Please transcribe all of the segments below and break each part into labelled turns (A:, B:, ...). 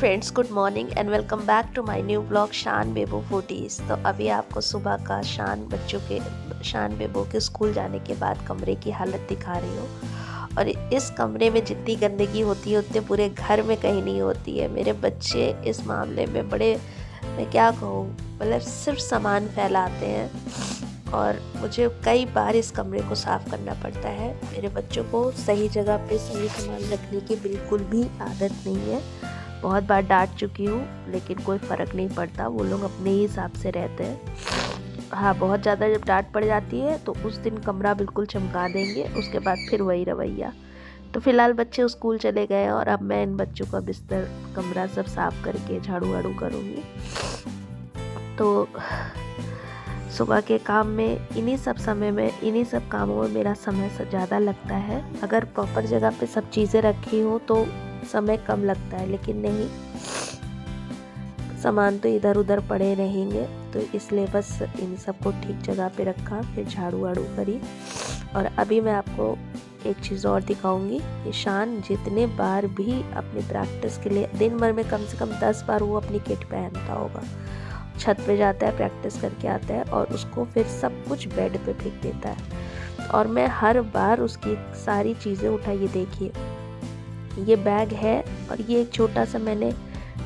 A: Friends, good morning and welcome back to my new blog Shaan Bebo foodies. तो अभी आपको सुबह का शान बेबो के स्कूल जाने के बाद कमरे की हालत दिखा रही हूँ। और इस कमरे में जितनी गंदगी होती है उतने पूरे घर में कहीं नहीं होती है। मेरे बच्चे इस मामले में बड़े, मैं क्या कहूँ, मतलब सिर्फ सामान फैलाते हैं और मुझे कई बार इस कमरे को साफ़ करना पड़ता है। मेरे बच्चों को सही जगह पे सही सामान रखने की बिल्कुल भी आदत नहीं है। बहुत बार डांट चुकी हूँ लेकिन कोई फ़र्क नहीं पड़ता, वो लोग अपने ही हिसाब से रहते हैं। हाँ, बहुत ज़्यादा जब डांट पड़ जाती है तो उस दिन कमरा बिल्कुल चमका देंगे, उसके बाद फिर वही रवैया। तो फिलहाल बच्चे स्कूल चले गए और अब मैं इन बच्चों का बिस्तर कमरा सब साफ़ करके झाड़ू वाड़ू करूँगी। तो सुबह के काम में इन्हीं सब कामों में मेरा समय ज़्यादा लगता है। अगर प्रॉपर जगह पे सब चीज़ें रखी हो तो समय कम लगता है, लेकिन नहीं, सामान तो इधर उधर पड़े रहेंगे। तो इसलिए बस इन सबको ठीक जगह पे रखा, फिर झाड़ू वाड़ू करी। और अभी मैं आपको एक चीज़ और दिखाऊंगी कि शान जितने बार भी अपनी प्रैक्टिस के लिए दिन भर में कम से कम 10 बार वो अपनी किट पहनता होगा। छत पे जाता है, प्रैक्टिस करके आता है और उसको फिर सब कुछ बेड पे फेंक देता है। और मैं हर बार उसकी सारी चीज़ें उठाइए, देखिए ये बैग है और ये एक छोटा सा मैंने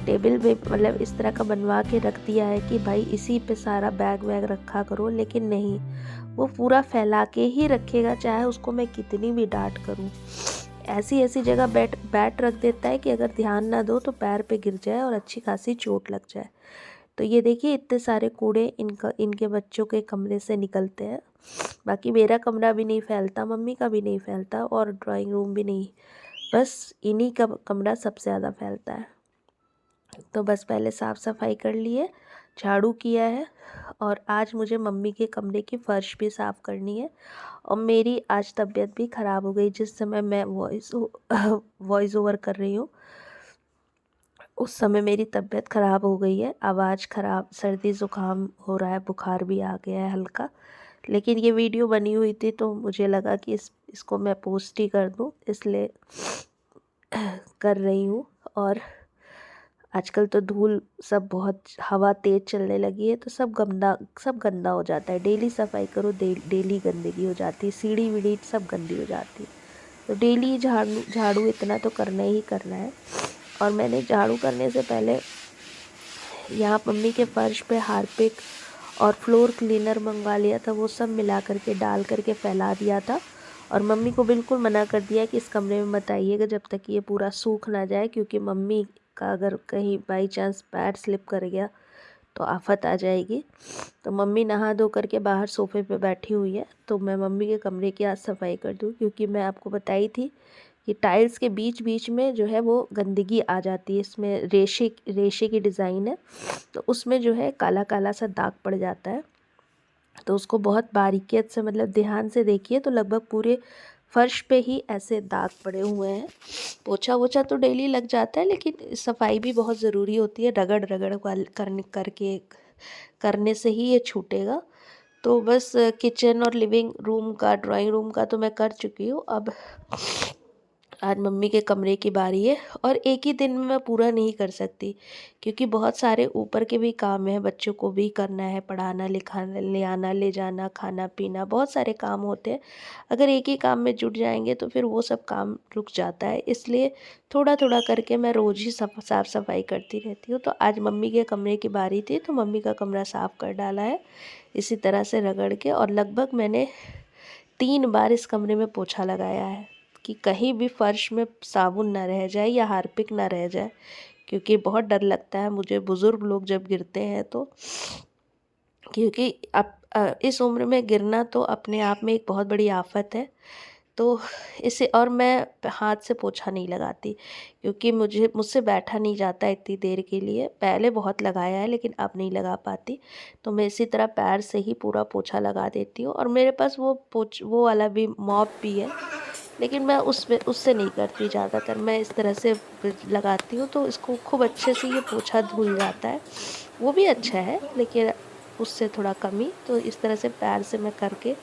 A: टेबल पे मतलब इस तरह का बनवा के रख दिया है कि भाई इसी पे सारा बैग वैग रखा करो, लेकिन नहीं, वो पूरा फैला के ही रखेगा, चाहे उसको मैं कितनी भी डांट करूं। ऐसी ऐसी जगह बैट रख देता है कि अगर ध्यान ना दो तो पैर पे गिर जाए और अच्छी खासी चोट लग जाए। तो ये देखिए इतने सारे कूड़े इनके बच्चों के कमरे से निकलते हैं। बाकी मेरा कमरा भी नहीं फैलता, मम्मी का भी नहीं फैलता और ड्राइंग रूम भी नहीं, बस इन्हीं का कमरा सबसे ज़्यादा फैलता है। तो बस पहले साफ़ सफाई कर लिए, झाड़ू किया है और आज मुझे मम्मी के कमरे की फ़र्श भी साफ़ करनी है। और मेरी आज तबीयत भी ख़राब हो गई, जिस समय मैं वॉइस ओवर कर रही हूँ उस समय मेरी तबीयत ख़राब हो गई है। आवाज़ ख़राब, सर्दी ज़ुकाम हो रहा है, बुखार भी आ गया है हल्का। लेकिन ये वीडियो बनी हुई थी तो मुझे लगा कि इसको मैं पोस्ट ही कर दूँ, इसलिए कर रही हूँ। और आजकल तो धूल सब, बहुत हवा तेज़ चलने लगी है तो सब गंदा हो जाता है। डेली सफाई करो, डेली गंदगी हो जाती है, सीढ़ी वीढ़ी सब गंदी हो जाती है। तो डेली झाड़ू इतना तो करना ही करना है। और मैंने झाड़ू करने से पहले यहाँ मम्मी के फर्श पे हार्पिक और फ्लोर क्लीनर मंगवा लिया था, वो सब मिला करके डाल करके फैला दिया था। और मम्मी को बिल्कुल मना कर दिया कि इस कमरे में मत आइएगा जब तक ये पूरा सूख ना जाए, क्योंकि मम्मी का अगर कहीं बाई चांस पैर स्लिप कर गया तो आफत आ जाएगी। तो मम्मी नहा धो करके बाहर सोफे पे बैठी हुई है, तो मैं मम्मी के कमरे की आज सफाई कर दूँ, क्योंकि मैं आपको बताई थी कि टाइल्स के बीच बीच में जो है वो गंदगी आ जाती है। इसमें रेशे की डिज़ाइन है, तो उसमें जो है काला काला सा दाग पड़ जाता है। तो उसको बहुत बारीकियत से, मतलब ध्यान से देखिए तो लगभग पूरे फर्श पे ही ऐसे दाग पड़े हुए हैं। पोछा वोछा तो डेली लग जाता है, लेकिन सफाई भी बहुत ज़रूरी होती है। रगड़ रगड़ करने से ही ये छूटेगा। तो बस किचन और लिविंग रूम का, ड्राइंग रूम का तो मैं कर चुकी हूँ। अब आज मम्मी के कमरे की बारी है। और एक ही दिन में मैं पूरा नहीं कर सकती, क्योंकि बहुत सारे ऊपर के भी काम है, बच्चों को भी करना है, पढ़ाना लिखाना, ले आना ले जाना, खाना पीना, बहुत सारे काम होते हैं। अगर एक ही काम में जुट जाएंगे तो फिर वो सब काम रुक जाता है। इसलिए थोड़ा थोड़ा करके मैं रोज़ ही साफ़ सफाई करती रहती हूँ। तो आज मम्मी के कमरे की बारी थी तो मम्मी का कमरा साफ़ कर डाला है इसी तरह से रगड़ के। और लगभग मैंने 3 बार इस कमरे में पोछा लगाया है कि कहीं भी फर्श में साबुन ना रह जाए या हार्पिक ना रह जाए, क्योंकि बहुत डर लगता है मुझे बुज़ुर्ग लोग जब गिरते हैं तो। क्योंकि अब इस उम्र में गिरना तो अपने आप में एक बहुत बड़ी आफत है। तो इसे, और मैं हाथ से पोछा नहीं लगाती, क्योंकि मुझसे बैठा नहीं जाता इतनी देर के लिए। पहले बहुत लगाया है लेकिन अब नहीं लगा पाती, तो मैं इसी तरह पैर से ही पूरा पोछा लगा देती हूँ। और मेरे पास वो वाला भी मॉप भी है, लेकिन मैं उससे नहीं करती। ज़्यादातर मैं इस तरह से लगाती हूँ तो इसको खूब अच्छे से ये पोछा धुल जाता है। वो भी अच्छा है लेकिन उससे थोड़ा कमी। तो इस तरह से पैर से मैं करके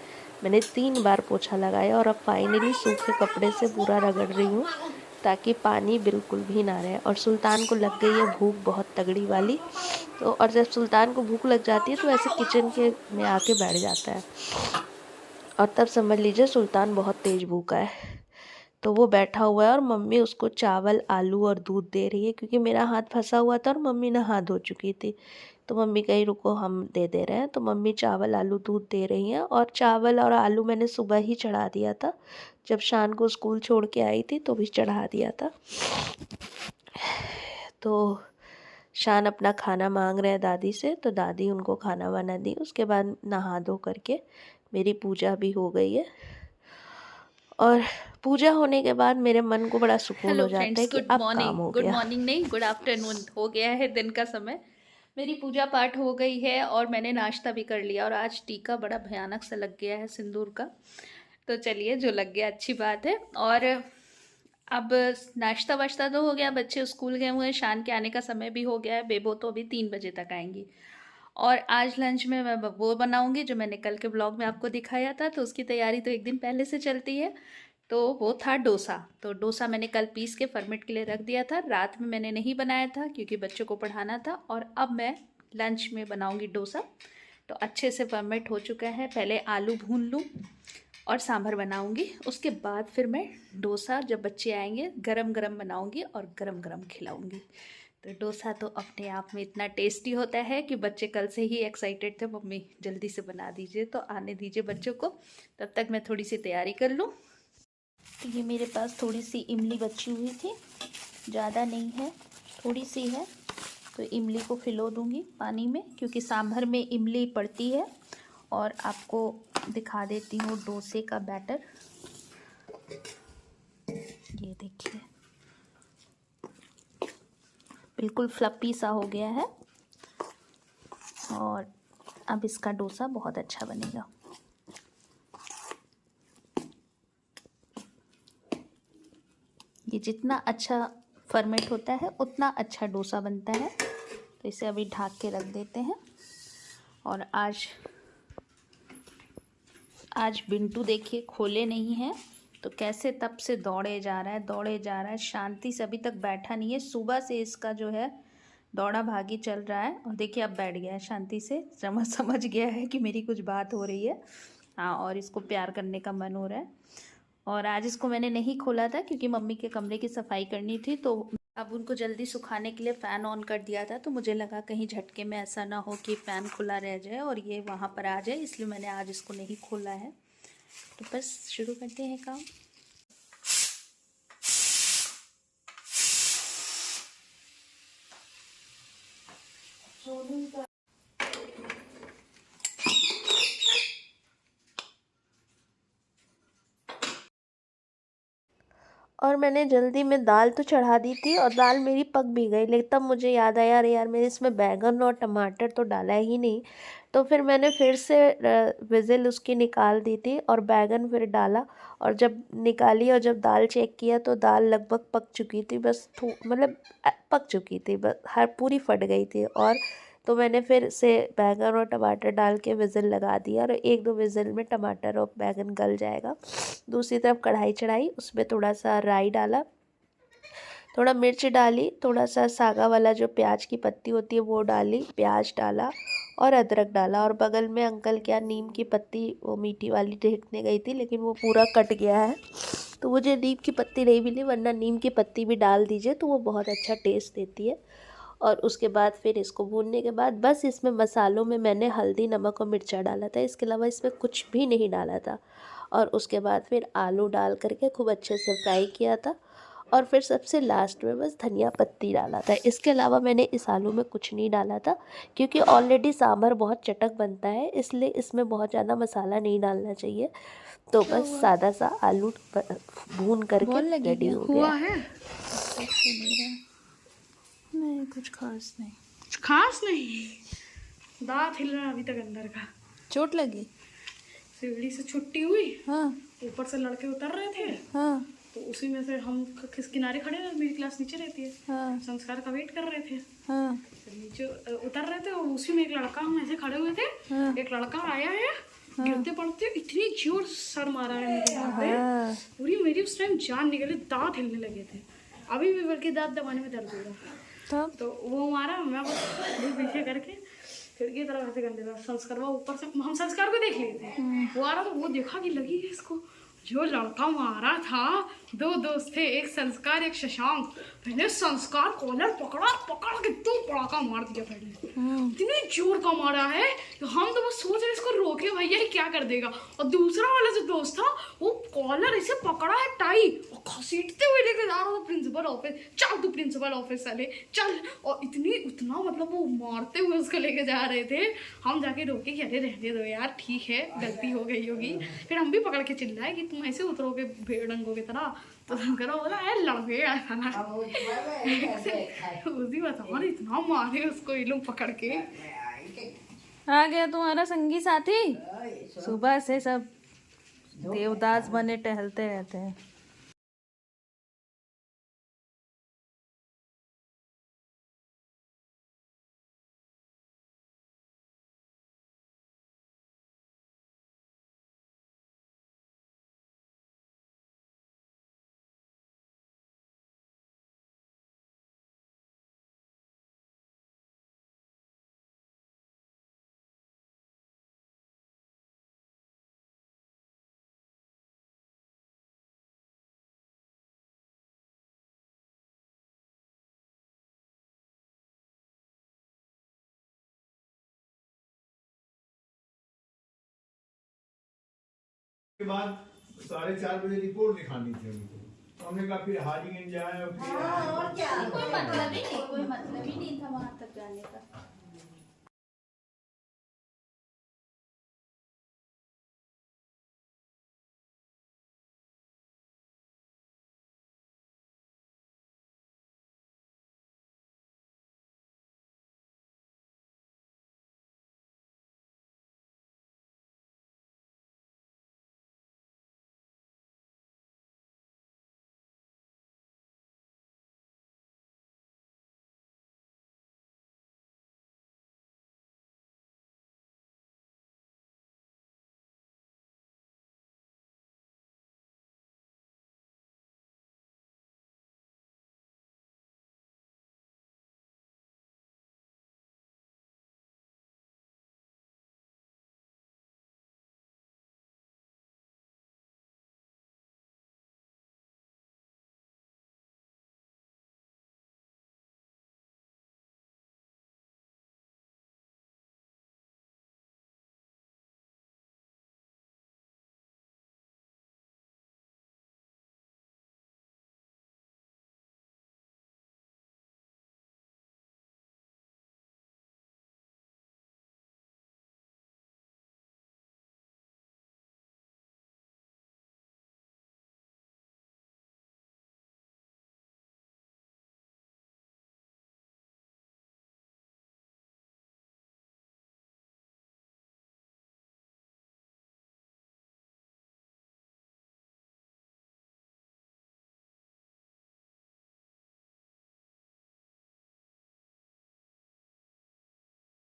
A: मैंने 3 बार पोछा लगाया और अब फाइनली सूखे कपड़े से पूरा रगड़ रही हूँ ताकि पानी बिल्कुल भी ना रहे। और सुल्तान को लग गई है भूख बहुत तगड़ी वाली, तो और जब सुल्तान को भूख लग जाती है तो ऐसे किचन के में आके बैठ जाता है, और तब समझ लीजिए सुल्तान बहुत तेज़ भूखा है। तो वो बैठा हुआ है और मम्मी उसको चावल, आलू और दूध दे रही है, क्योंकि मेरा हाथ फंसा हुआ था और मम्मी नहा धो चुकी थी। तो मम्मी कही रुको हम दे रहे हैं। तो मम्मी चावल, आलू, दूध दे रही हैं। और चावल और आलू मैंने सुबह ही चढ़ा दिया था, जब शान को स्कूल छोड़ के आई थी तो भी चढ़ा दिया था। तो शान अपना खाना मांग रहे हैं दादी से, तो दादी उनको खाना वाना दी। उसके बाद नहा धो करके मेरी पूजा भी हो गई है, और पूजा होने के बाद मेरे मन को बड़ा सुकून हो जाता है कि अब काम हो गया।
B: गुड मॉर्निंग नहीं, गुड आफ्टरनून हो गया है, दिन का समय। मेरी पूजा पाठ हो गई है और मैंने नाश्ता भी कर लिया। और आज टीका बड़ा भयानक सा लग गया है सिंदूर का, तो चलिए जो लग गया अच्छी बात है। और अब नाश्ता वाश्ता तो हो गया, बच्चे स्कूल गए हुए हैं, शान के आने का समय भी हो गया है। बेबो तो अभी 3 बजे तक आएंगी। और आज लंच में मैं वो बनाऊंगी जो मैंने कल के ब्लॉग में आपको दिखाया था, तो उसकी तैयारी तो एक दिन पहले से चलती है। तो वो था डोसा। तो डोसा मैंने कल पीस के फर्मेंट के लिए रख दिया था, रात में मैंने नहीं बनाया था क्योंकि बच्चों को पढ़ाना था। और अब मैं लंच में बनाऊंगी डोसा। तो अच्छे से फर्मेंट हो चुका है, पहले आलू भून लूँ और सांभर बनाऊंगी। उसके बाद फिर मैं डोसा जब बच्चे आएंगे गरम गरम बनाऊंगी और गरम गरम खिलाऊंगी। तो डोसा तो अपने आप में इतना टेस्टी होता है कि बच्चे कल से ही एक्साइटेड थे, मम्मी जल्दी से बना दीजिए। तो आने दीजिए बच्चों को, तब तक मैं थोड़ी सी तैयारी कर लूँ। तो ये मेरे पास थोड़ी सी इमली बची हुई थी, ज़्यादा नहीं है, थोड़ी सी है। तो इमली को फिलो दूंगी पानी में, क्योंकि सांभर में इमली पड़ती है। और आपको दिखा देती हूँ डोसे का बैटर। ये देखिए बिल्कुल फ्लफी सा हो गया है, और अब इसका डोसा बहुत अच्छा बनेगा। ये जितना अच्छा फर्मेंट होता है उतना अच्छा डोसा बनता है। तो इसे अभी ढक के रख देते हैं। और आज बिंटू देखिए खोले नहीं है, तो कैसे तब से दौड़े जा रहा है, शांति से अभी तक बैठा नहीं है। सुबह से इसका जो है दौड़ा भागी चल रहा है, और देखिए अब बैठ गया है शांति से, समझ गया है कि मेरी कुछ बात हो रही है। हाँ, और इसको प्यार करने का मन हो रहा है। और आज इसको मैंने नहीं खोला था क्योंकि मम्मी के कमरे की सफाई करनी थी, तो अब उनको जल्दी सुखाने के लिए फ़ैन ऑन कर दिया था। तो मुझे लगा कहीं झटके में ऐसा ना हो कि फ़ैन खुला रह जाए और ये वहाँ पर आ जाए, इसलिए मैंने आज इसको नहीं खोला है। तो बस शुरू करते हैं काम।
A: और मैंने जल्दी में दाल तो चढ़ा दी थी, और दाल मेरी पक भी गई, लेकिन तब मुझे याद आया अरे यार मैंने इसमें बैगन और टमाटर तो डाला ही नहीं। तो फिर मैंने फिर से विज़िल उसकी निकाल दी थी और बैगन फिर डाला, और जब निकाली और जब दाल चेक किया तो दाल लगभग पक चुकी थी, बस मतलब पक चुकी थी, बस हर पूरी फट गई थी। और तो मैंने फिर से बैगन और टमाटर डाल के विज़िल लगा दिया, और 1-2 विज़िल में टमाटर और बैगन गल जाएगा। दूसरी तरफ कढ़ाई चढ़ाई, उसमें थोड़ा सा राई डाला, थोड़ा मिर्च डाली, थोड़ा सा सागा वाला जो प्याज की पत्ती होती है वो डाली, प्याज डाला और अदरक डाला। और बगल में अंकल क्या नीम की पत्ती वो मीठी वाली देखने गई थी, लेकिन वो पूरा कट गया है, तो मुझे नीम की पत्ती नहीं मिली, वरना नीम की पत्ती भी डाल दीजिए तो वो बहुत अच्छा टेस्ट देती है। और उसके बाद फिर इसको भूनने के बाद बस इसमें मसालों में मैंने हल्दी, नमक और मिर्चा डाला था, इसके अलावा इसमें कुछ भी नहीं डाला था। और उसके बाद फिर आलू डाल करके खूब अच्छे से फ्राई किया था, और फिर सबसे लास्ट में बस धनिया पत्ती डाला था। इसके अलावा मैंने इस आलू में कुछ नहीं डाला था, क्योंकि ऑलरेडी सांभर बहुत चटक बनता है, इसलिए इसमें बहुत ज़्यादा मसाला नहीं डालना चाहिए। तो बस सादा सा आलू भून करके रेडी हो गया है।
B: नहीं कुछ खास नहीं,
C: दांत हिल रहा है अभी तक अंदर का।
B: चोट लगी।
C: सीढ़ी से छुट्टी हुई,
B: हाँ
C: ऊपर से लड़के उतर रहे थे,
B: हाँ
C: तो उसी में से हम किनारे खड़े थे, मेरी क्लास नीचे रहती है,
B: हाँ
C: संस्कार का वेट कर रहे थे।
B: हाँ
C: तो नीचे उतर रहे थे, और उसी में एक लड़का, हम ऐसे खड़े हुए थे,
B: हाँ।
C: एक लड़का आया है, गिरते पड़ते इतनी जोर सर मारा है मेरे यहाँ पे, पूरी मेरी उस टाइम जान निकली, दांत हिलने लगे थे। अभी भी बल्कि दांत दबाने में दर्द हो रहा है।
B: तब
C: तो वो मारा, मैं बस भी पीछे करके खिड़की की तरफ ऐसे करने लगा। संस्कार वो ऊपर से, हम संस्कार को देख लिए थे, वो आ रहा तो वो देखा कि लगी है इसको। जो लड़का मारा था, दो दोस्त थे, एक संस्कार एक शशांक। पहले संस्कार कॉलर पकड़ के तो पड़ाका मार दिया। पहले इतनी जोर का मारा है कि हम तो बस सोच रहे इसको रोके भैया ये क्या कर देगा। और दूसरा वाला जो दोस्त था वो कॉलर ऐसे पकड़ा है टाई और घसीटते हुए लेके जा रहा था प्रिंसिपल ऑफिस। चल तू प्रिंसिपल ऑफिस चले चल। और उतना मतलब वो मारते हुए उसको लेके जा रहे थे। हम जाके रोके कि अरे रहने दो यार, ठीक है गलती हो गई होगी। फिर हम भी पकड़ के चिल्लाए कि तुम ऐसे उतरोगे भेड़ंगों की तरह। तो करा बोला है लड़भेड़ खाना उसी बता इतना मारे उसको ये लोग पकड़ के।
B: आ गया तुम्हारा संगी साथी। सुबह से सब देवदास बने टहलते रहते हैं।
D: के बाद 4:30 बजे रिपोर्ट दिखानी थी उनको। हमने कहा फिर हाजिर जाए और
B: कोई मतलब ही नहीं था वहां तक जाने का।